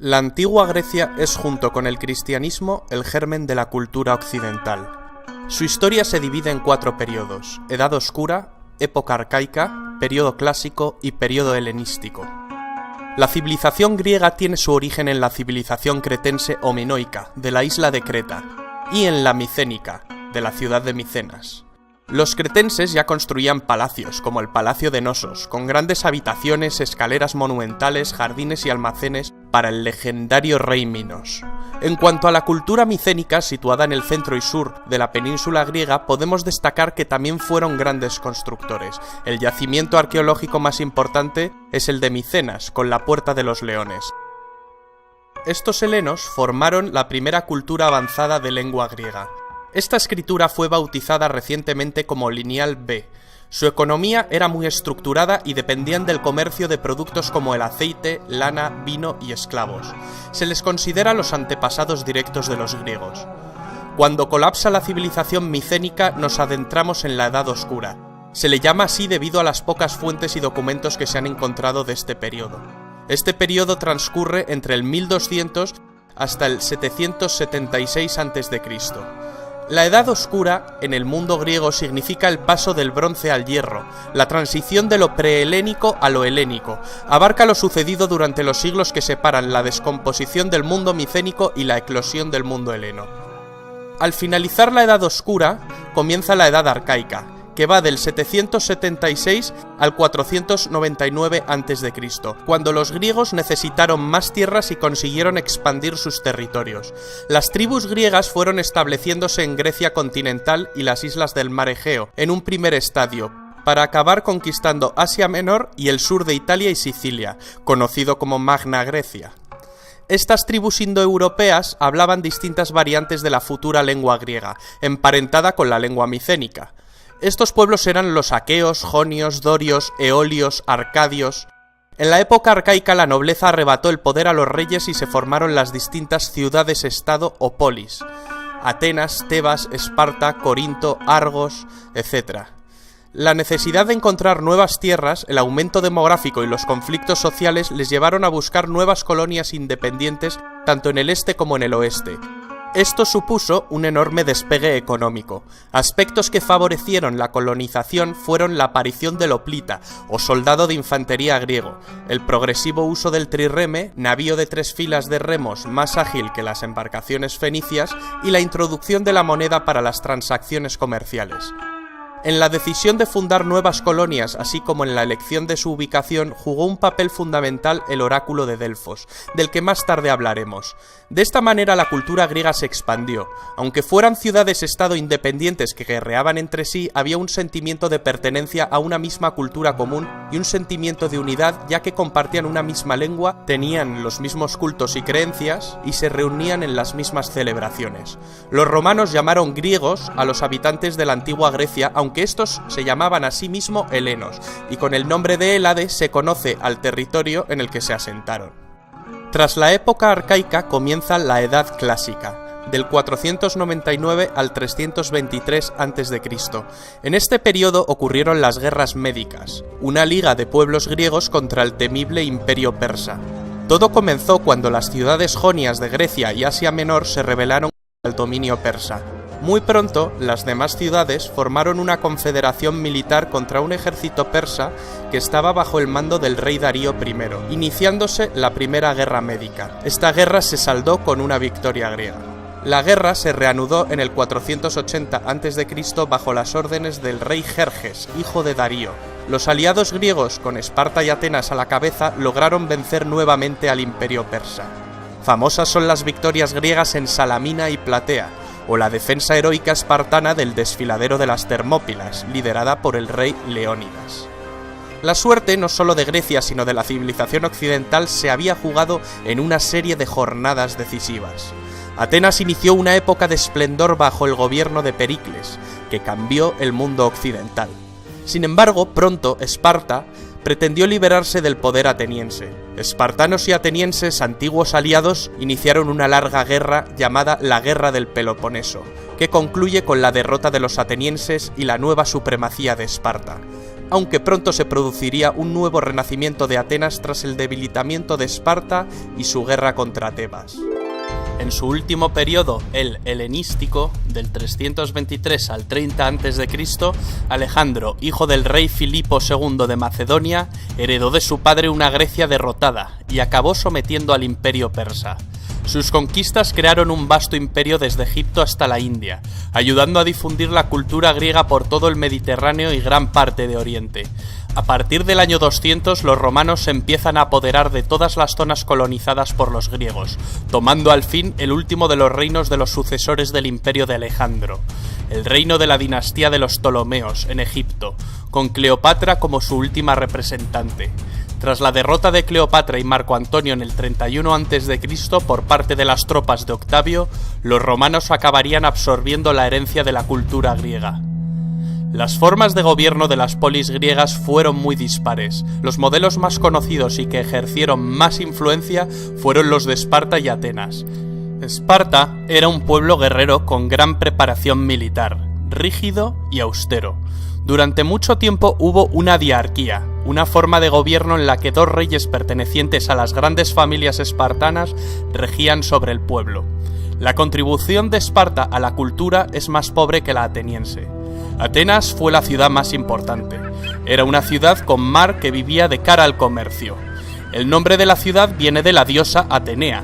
La antigua Grecia es, junto con el cristianismo, el germen de la cultura occidental. Su historia se divide en 4 periodos: Edad Oscura, Época Arcaica, Periodo Clásico y Periodo Helenístico. La civilización griega tiene su origen en la civilización cretense o minoica, de la isla de Creta, y en la micénica, de la ciudad de Micenas. Los cretenses ya construían palacios, como el Palacio de Nosos, con grandes habitaciones, escaleras monumentales, jardines y almacenes para el legendario rey Minos. En cuanto a la cultura micénica, situada en el centro y sur de la península griega, podemos destacar que también fueron grandes constructores. El yacimiento arqueológico más importante es el de Micenas, con la Puerta de los Leones. Estos helenos formaron la primera cultura avanzada de lengua griega. Esta escritura fue bautizada recientemente como Lineal B. Su economía era muy estructurada y dependían del comercio de productos como el aceite, lana, vino y esclavos. Se les considera los antepasados directos de los griegos. Cuando colapsa la civilización micénica, nos adentramos en la Edad Oscura. Se le llama así debido a las pocas fuentes y documentos que se han encontrado de este periodo. Este periodo transcurre entre el 1200 hasta el 776 a.C. La Edad Oscura, en el mundo griego, significa el paso del bronce al hierro, la transición de lo prehelénico a lo helénico. Abarca lo sucedido durante los siglos que separan la descomposición del mundo micénico y la eclosión del mundo heleno. Al finalizar la Edad Oscura, comienza la Edad Arcaica, que va del 776 al 499 a.C., cuando los griegos necesitaron más tierras y consiguieron expandir sus territorios. Las tribus griegas fueron estableciéndose en Grecia continental y las islas del mar Egeo, en un primer estadio, para acabar conquistando Asia Menor y el sur de Italia y Sicilia, conocido como Magna Grecia. Estas tribus indoeuropeas hablaban distintas variantes de la futura lengua griega, emparentada con la lengua micénica. Estos pueblos eran los aqueos, jonios, dorios, eolios, arcadios. En la época arcaica la nobleza arrebató el poder a los reyes y se formaron las distintas ciudades-estado o polis: Atenas, Tebas, Esparta, Corinto, Argos, etc. La necesidad de encontrar nuevas tierras, el aumento demográfico y los conflictos sociales les llevaron a buscar nuevas colonias independientes tanto en el este como en el oeste. Esto supuso un enorme despegue económico. Aspectos que favorecieron la colonización fueron la aparición del hoplita, o soldado de infantería griego, el progresivo uso del trireme, navío de 3 filas de remos más ágil que las embarcaciones fenicias, y la introducción de la moneda para las transacciones comerciales. En la decisión de fundar nuevas colonias, así como en la elección de su ubicación, jugó un papel fundamental el oráculo de Delfos, del que más tarde hablaremos. De esta manera la cultura griega se expandió. Aunque fueran ciudades-estado independientes que guerreaban entre sí, había un sentimiento de pertenencia a una misma cultura común y un sentimiento de unidad, ya que compartían una misma lengua, tenían los mismos cultos y creencias y se reunían en las mismas celebraciones. Los romanos llamaron griegos a los habitantes de la antigua Grecia, aunque estos se llamaban a sí mismos helenos, y con el nombre de Hélade se conoce al territorio en el que se asentaron. Tras la época arcaica comienza la Edad Clásica, del 499 al 323 a.C. En este periodo ocurrieron las guerras médicas, una liga de pueblos griegos contra el temible imperio persa. Todo comenzó cuando las ciudades jonias de Grecia y Asia Menor se rebelaron contra el dominio persa. Muy pronto, las demás ciudades formaron una confederación militar contra un ejército persa que estaba bajo el mando del rey Darío I, iniciándose la Primera Guerra Médica. Esta guerra se saldó con una victoria griega. La guerra se reanudó en el 480 a.C. bajo las órdenes del rey Jerjes, hijo de Darío. Los aliados griegos, con Esparta y Atenas a la cabeza, lograron vencer nuevamente al imperio persa. Famosas son las victorias griegas en Salamina y Platea, o la defensa heroica espartana del desfiladero de las Termópilas, liderada por el rey Leónidas. La suerte, no solo de Grecia, sino de la civilización occidental, se había jugado en una serie de jornadas decisivas. Atenas inició una época de esplendor bajo el gobierno de Pericles, que cambió el mundo occidental. Sin embargo, pronto Esparta pretendió liberarse del poder ateniense. Espartanos y atenienses, antiguos aliados, iniciaron una larga guerra llamada la Guerra del Peloponeso, que concluye con la derrota de los atenienses y la nueva supremacía de Esparta. aunque pronto se produciría un nuevo renacimiento de Atenas tras el debilitamiento de Esparta y su guerra contra Tebas. En su último periodo, el helenístico, del 323 al 30 a.C., Alejandro, hijo del rey Filipo II de Macedonia, heredó de su padre una Grecia derrotada y acabó sometiendo al imperio persa. Sus conquistas crearon un vasto imperio desde Egipto hasta la India, ayudando a difundir la cultura griega por todo el Mediterráneo y gran parte de Oriente. A partir del año 200, los romanos se empiezan a apoderar de todas las zonas colonizadas por los griegos, tomando al fin el último de los reinos de los sucesores del imperio de Alejandro, el reino de la dinastía de los Ptolomeos, en Egipto, con Cleopatra como su última representante. Tras la derrota de Cleopatra y Marco Antonio en el 31 a.C. por parte de las tropas de Octavio, los romanos acabarían absorbiendo la herencia de la cultura griega. Las formas de gobierno de las polis griegas fueron muy dispares. Los modelos más conocidos y que ejercieron más influencia fueron los de Esparta y Atenas. Esparta era un pueblo guerrero con gran preparación militar, rígido y austero. Durante mucho tiempo hubo una diarquía, una forma de gobierno en la que dos reyes pertenecientes a las grandes familias espartanas regían sobre el pueblo. La contribución de Esparta a la cultura es más pobre que la ateniense. Atenas fue la ciudad más importante. Era una ciudad con mar que vivía de cara al comercio. El nombre de la ciudad viene de la diosa Atenea.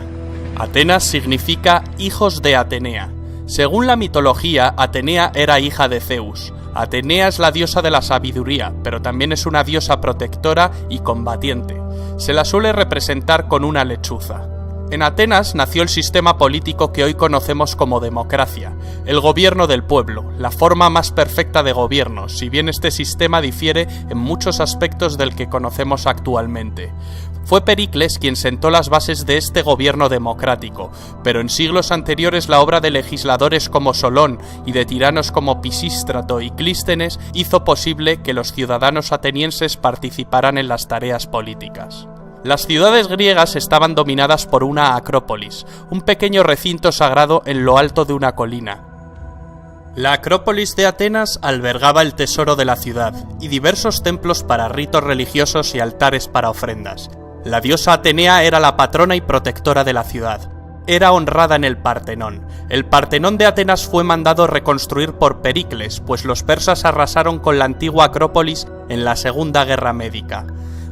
Atenas significa hijos de Atenea. Según la mitología, Atenea era hija de Zeus. Atenea es la diosa de la sabiduría, pero también es una diosa protectora y combatiente. Se la suele representar con una lechuza. En Atenas nació el sistema político que hoy conocemos como democracia, el gobierno del pueblo, la forma más perfecta de gobierno, si bien este sistema difiere en muchos aspectos del que conocemos actualmente. Fue Pericles quien sentó las bases de este gobierno democrático, pero en siglos anteriores la obra de legisladores como Solón y de tiranos como Pisístrato y Clístenes hizo posible que los ciudadanos atenienses participaran en las tareas políticas. Las ciudades griegas estaban dominadas por una acrópolis, un pequeño recinto sagrado en lo alto de una colina. La Acrópolis de Atenas albergaba el tesoro de la ciudad y diversos templos para ritos religiosos y altares para ofrendas. La diosa Atenea era la patrona y protectora de la ciudad. Era honrada en el Partenón. El Partenón de Atenas fue mandado reconstruir por Pericles, pues los persas arrasaron con la antigua Acrópolis en la Segunda Guerra Médica.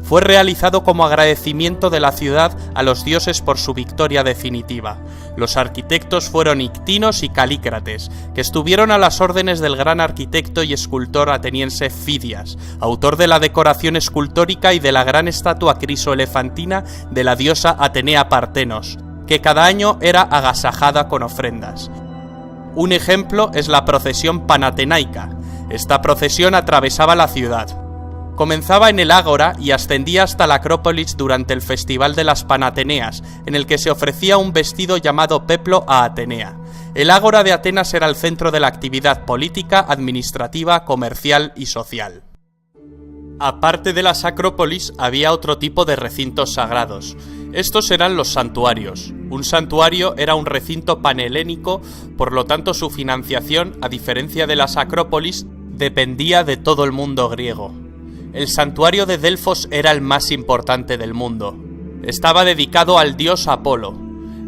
Fue realizado como agradecimiento de la ciudad a los dioses por su victoria definitiva. Los arquitectos fueron Ictinos y Calícrates, que estuvieron a las órdenes del gran arquitecto y escultor ateniense Fidias, autor de la decoración escultórica y de la gran estatua crisoelefantina de la diosa Atenea Partenos, que cada año era agasajada con ofrendas. Un ejemplo es la procesión panatenaica. Esta procesión atravesaba la ciudad. Comenzaba en el Ágora y ascendía hasta la Acrópolis durante el Festival de las Panateneas, en el que se ofrecía un vestido llamado peplo a Atenea. El Ágora de Atenas era el centro de la actividad política, administrativa, comercial y social. Aparte de las Acrópolis, había otro tipo de recintos sagrados. Estos eran los santuarios. Un santuario era un recinto panhelénico, por lo tanto su financiación, a diferencia de las Acrópolis, dependía de todo el mundo griego. El santuario de Delfos era el más importante del mundo. Estaba dedicado al dios Apolo.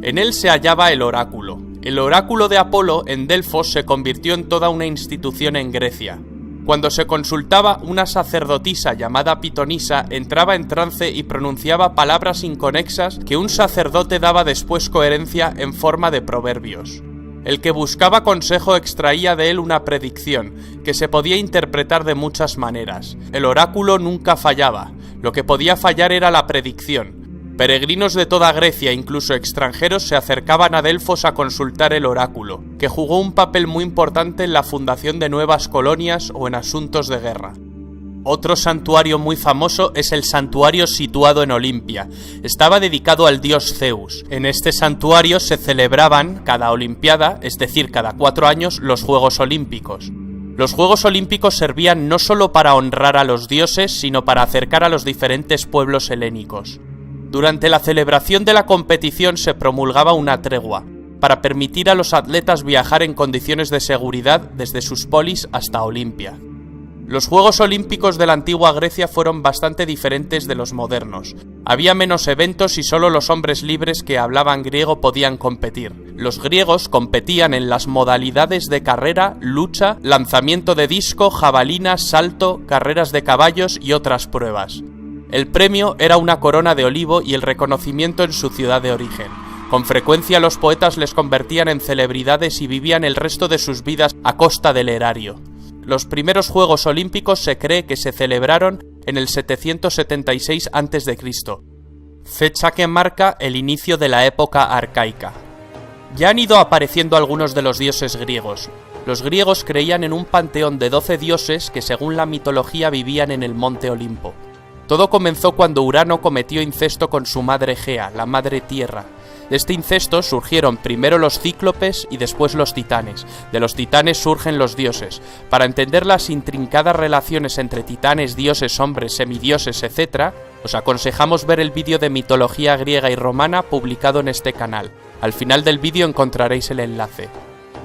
En él se hallaba el oráculo. El oráculo de Apolo en Delfos se convirtió en toda una institución en Grecia. Cuando se consultaba, una sacerdotisa llamada Pitonisa entraba en trance y pronunciaba palabras inconexas que un sacerdote daba después coherencia en forma de proverbios. El que buscaba consejo extraía de él una predicción, que se podía interpretar de muchas maneras. El oráculo nunca fallaba, lo que podía fallar era la predicción. Peregrinos de toda Grecia, incluso extranjeros, se acercaban a Delfos a consultar el oráculo, que jugó un papel muy importante en la fundación de nuevas colonias o en asuntos de guerra. Otro santuario muy famoso es el santuario situado en Olimpia. Estaba dedicado al dios Zeus. En este santuario se celebraban cada olimpiada, es decir, cada 4 años, los Juegos Olímpicos. Los Juegos Olímpicos servían no solo para honrar a los dioses, sino para acercar a los diferentes pueblos helénicos. Durante la celebración de la competición se promulgaba una tregua, para permitir a los atletas viajar en condiciones de seguridad desde sus polis hasta Olimpia. Los Juegos Olímpicos de la antigua Grecia fueron bastante diferentes de los modernos. Había menos eventos y solo los hombres libres que hablaban griego podían competir. Los griegos competían en las modalidades de carrera, lucha, lanzamiento de disco, jabalina, salto, carreras de caballos y otras pruebas. El premio era una corona de olivo y el reconocimiento en su ciudad de origen. Con frecuencia los poetas les convertían en celebridades y vivían el resto de sus vidas a costa del erario. Los primeros Juegos Olímpicos se cree que se celebraron en el 776 a.C., fecha que marca el inicio de la época arcaica. Ya han ido apareciendo algunos de los dioses griegos. Los griegos creían en un panteón de 12 dioses que según la mitología vivían en el monte Olimpo. Todo comenzó cuando Urano cometió incesto con su madre Gea, la madre tierra. De este incesto surgieron primero los cíclopes y después los titanes. De los titanes surgen los dioses. Para entender las intrincadas relaciones entre titanes, dioses, hombres, semidioses, etc., os aconsejamos ver el vídeo de mitología griega y romana publicado en este canal. Al final del vídeo encontraréis el enlace.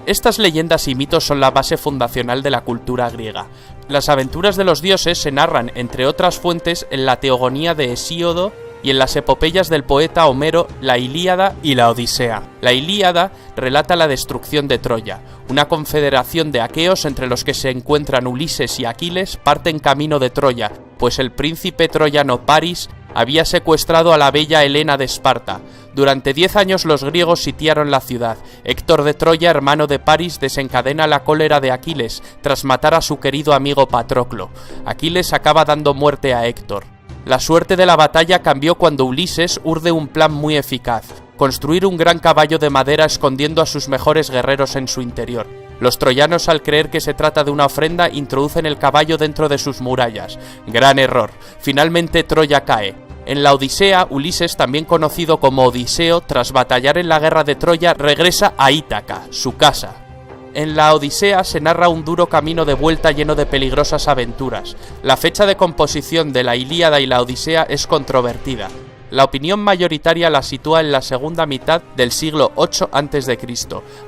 Estas leyendas y mitos son la base fundacional de la cultura griega. Las aventuras de los dioses se narran, entre otras fuentes, en la Teogonía de Hesíodo y en las epopeyas del poeta Homero, la Ilíada y la Odisea. La Ilíada relata la destrucción de Troya. Una confederación de aqueos entre los que se encuentran Ulises y Aquiles parten camino de Troya, pues el príncipe troyano Paris había secuestrado a la bella Helena de Esparta. Durante 10 años los griegos sitiaron la ciudad. Héctor de Troya, hermano de Paris, desencadena la cólera de Aquiles tras matar a su querido amigo Patroclo. Aquiles acaba dando muerte a Héctor. La suerte de la batalla cambió cuando Ulises urde un plan muy eficaz: construir un gran caballo de madera escondiendo a sus mejores guerreros en su interior. Los troyanos, al creer que se trata de una ofrenda, introducen el caballo dentro de sus murallas. Gran error. Finalmente Troya cae. En la Odisea, Ulises, también conocido como Odiseo, tras batallar en la guerra de Troya, regresa a Ítaca, su casa. En la Odisea se narra un duro camino de vuelta lleno de peligrosas aventuras. La fecha de composición de la Ilíada y la Odisea es controvertida. La opinión mayoritaria la sitúa en la segunda mitad del siglo VIII a.C.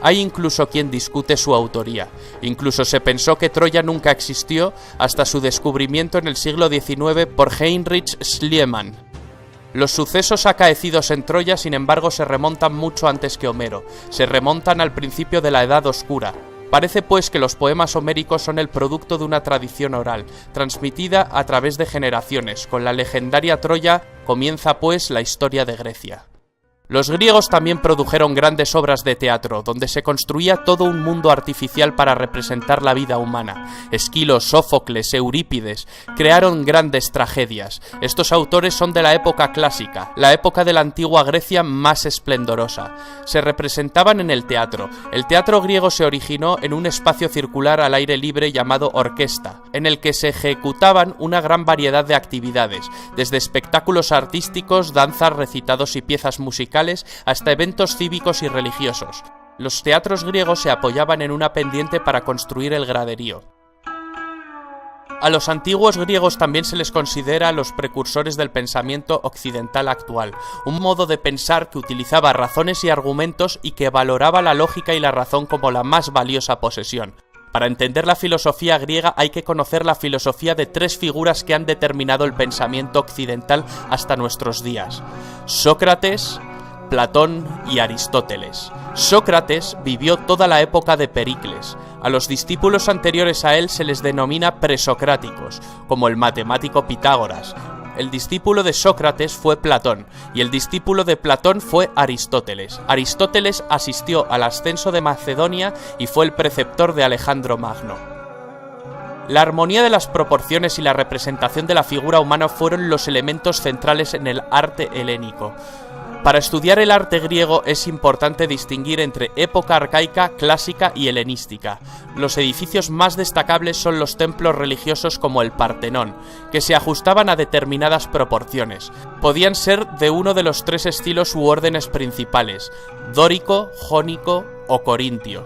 Hay incluso quien discute su autoría. Incluso se pensó que Troya nunca existió hasta su descubrimiento en el siglo XIX por Heinrich Schliemann. Los sucesos acaecidos en Troya, sin embargo, se remontan mucho antes que Homero. Se remontan al principio de la Edad Oscura. Parece pues que los poemas homéricos son el producto de una tradición oral, transmitida a través de generaciones. Con la legendaria Troya comienza pues la historia de Grecia. Los griegos también produjeron grandes obras de teatro, donde se construía todo un mundo artificial para representar la vida humana. Esquilo, Sófocles, Eurípides crearon grandes tragedias. Estos autores son de la época clásica, la época de la antigua Grecia más esplendorosa. Se representaban en el teatro. El teatro griego se originó en un espacio circular al aire libre llamado orquesta, en el que se ejecutaban una gran variedad de actividades, desde espectáculos artísticos, danzas, recitados y piezas musicales, hasta eventos cívicos y religiosos. Los teatros griegos se apoyaban en una pendiente para construir el graderío. A los antiguos griegos también se les considera los precursores del pensamiento occidental actual, un modo de pensar que utilizaba razones y argumentos y que valoraba la lógica y la razón como la más valiosa posesión. Para entender la filosofía griega hay que conocer la filosofía de tres figuras que han determinado el pensamiento occidental hasta nuestros días: Sócrates, Platón y Aristóteles. Sócrates vivió toda la época de Pericles. A los discípulos anteriores a él se les denomina presocráticos, como el matemático Pitágoras. El discípulo de Sócrates fue Platón, y el discípulo de Platón fue Aristóteles. Aristóteles asistió al ascenso de Macedonia y fue el preceptor de Alejandro Magno. La armonía de las proporciones y la representación de la figura humana fueron los elementos centrales en el arte helénico. Para estudiar el arte griego es importante distinguir entre época arcaica, clásica y helenística. Los edificios más destacables son los templos religiosos como el Partenón, que se ajustaban a determinadas proporciones. Podían ser de uno de los tres estilos u órdenes principales: dórico, jónico o corintio.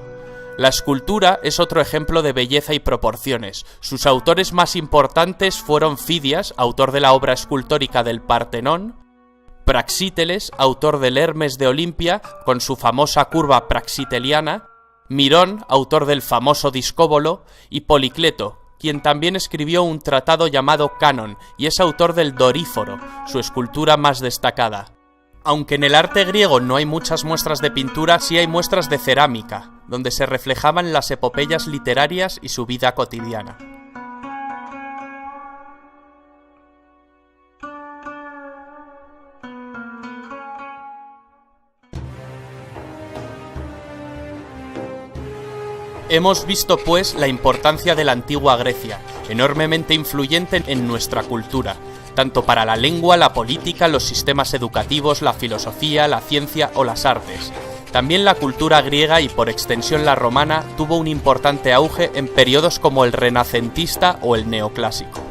La escultura es otro ejemplo de belleza y proporciones. Sus autores más importantes fueron Fidias, autor de la obra escultórica del Partenón; Praxíteles, autor del Hermes de Olimpia, con su famosa curva praxiteliana; Mirón, autor del famoso discóbolo; y Policleto, quien también escribió un tratado llamado Canon y es autor del Doríforo, su escultura más destacada. Aunque en el arte griego no hay muchas muestras de pintura, sí hay muestras de cerámica, donde se reflejaban las epopeyas literarias y su vida cotidiana. Hemos visto, pues, la importancia de la antigua Grecia, enormemente influyente en nuestra cultura, tanto para la lengua, la política, los sistemas educativos, la filosofía, la ciencia o las artes. También la cultura griega y por extensión la romana tuvo un importante auge en periodos como el renacentista o el neoclásico.